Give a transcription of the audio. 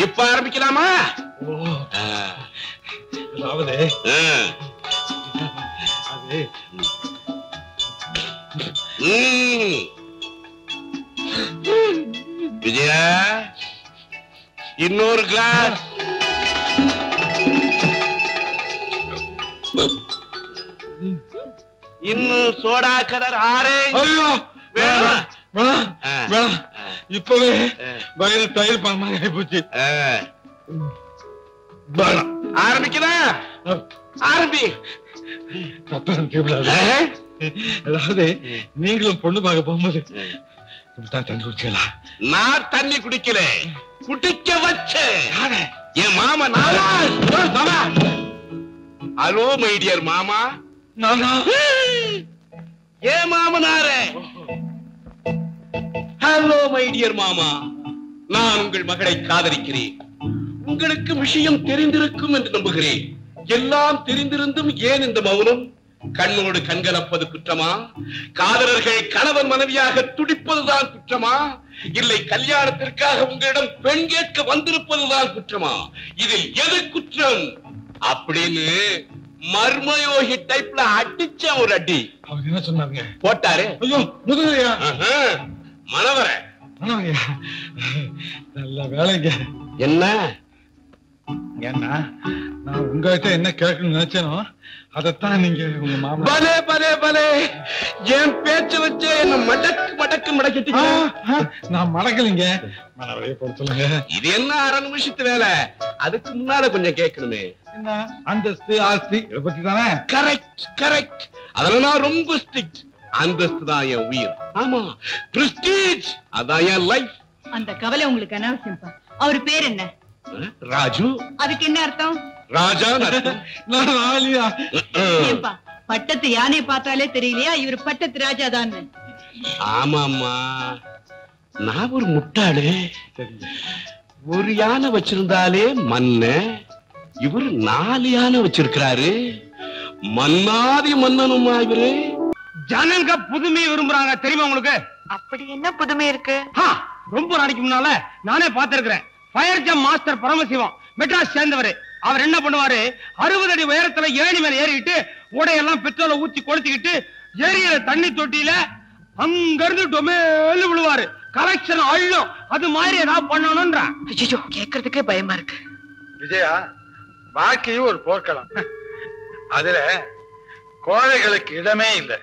இப்ப ஆரம்பிக்கலாமா? அதாவது விஜயா, இன்னொரு கிளாஸ். இன்னும் சோடா கலர் ஆரஞ்சு. இப்பவே வயிறு தயிர் பாமாரி போச்சு. ஆரம்பிக்கலாம். ஆரம்பி. அதாவது நீங்களும் பொண்ணு பார்க்க போகும்போது தண்ணி குடிச்சீங்களா? நான் தண்ணி குடிக்கல, குடிக்க வச்சேன் என் மாமா. ஹலோ மை டியர் மாமா. ஏன் மாமனாரே? ஹலோ மை டியர் மாமா, நான் உங்கள் மகளை காதலிக்கிறேன். உங்களுக்கு விஷயம் தெரிந்திருக்கும் என்று நம்புகிறேன். எல்லாம் தெரிந்திருந்தும் ஏன் இந்த மௌனம்? கண்ணோடு கண்கலப்பது குற்றமா? காதலர்கள் கணவன் மனைவியாக துடிப்பதுதான் குற்றமா? இல்லை கல்யாணத்திற்காக உங்களிடம் பெண் கேட்க வந்திருப்பதுதான் குற்றமா? இதில் எது குற்றம் அப்படின்னு மர்மயோகி டைப்ல அடிச்ச ஒரு அடி. அவர் என்ன சொன்னாங்க? போட்டாரு. ஐயோ முதுகையா? மனவர நல்ல வேலைங்க. என்ன ஏன்னா நான் உங்ககிட்ட என்ன கேட்கணும்னு நினைச்சேனோ அதத்தான் நீங்க உங்க மாமா. பலே பலே பலே, என் பேச்ச வச்சு என்ன மடக்கு மடக்கு மடக்கிட்டீங்க. நான் மடக்கலைங்க, மனவரையே கொடுத்துருங்க. இது என்ன அரை நிமிஷத்து வேலை? அதுக்கு முன்னால கொஞ்சம் கேட்கணுமே. என்ன அந்தஸ்து ஆஸ்தி இதை பத்தி தானே? Correct correct. அதெல்லாம் நான் ரொம்ப ஸ்ட்ரிக்ட். அந்தஸ்து தான் என் உயிர். ஆமா, பிரஸ்டீஜ் அதான் என் லைஃப். அந்த கவலை உங்களுக்கு அனாவசியம்பா. அவர் பேர் என்ன? ராஜு. அதுக்கு என்ன அர்த்தம்? ராஜா. பட்டத்து யானை பார்த்தாலே தெரியலையா இவர் பட்டத்து ராஜா தான்? ஆமாமா, நான் ஒரு முட்டாளு. ஒரு யானை வச்சிருந்தாலே மன்ன, இவர் 4 யானை வச்சிருக்கிறாரு. மன்னாதி மன்னனுமா இவரு? ஜனங்க புதுமையை விரும்புறாங்க தெரியுமா உங்களுக்கு? அப்படி என்ன புதுமை இருக்கு? ரொம்ப நாளைக்கு முன்னால நானே பார்த்திருக்கிறேன். Fire jump master Paramasivam Madras சேர்ந்தவரு. அவர் என்ன பண்ணுவாரு, 60 அடி உயரத்துல ஏணி மேல ஏறிட்டு உடையெல்லாம் பெட்ரோலை ஊத்தி கொளுத்திக்கிட்டு ஏரியில தண்ணி தொட்டியில அங்க இருந்து டொமேலு விழுவாரு. கலெக்ஷன் அள்ளும். அது மாதிரி ஏதாவது பண்ணணும்ன்ற. ஐயோ, கேட்கறதுக்கே பயமா இருக்கு. விஜயா, வாழ்க்கையும் ஒரு போர்க்களம். அதுல கோழைகளுக்கு இடமே இல்லை.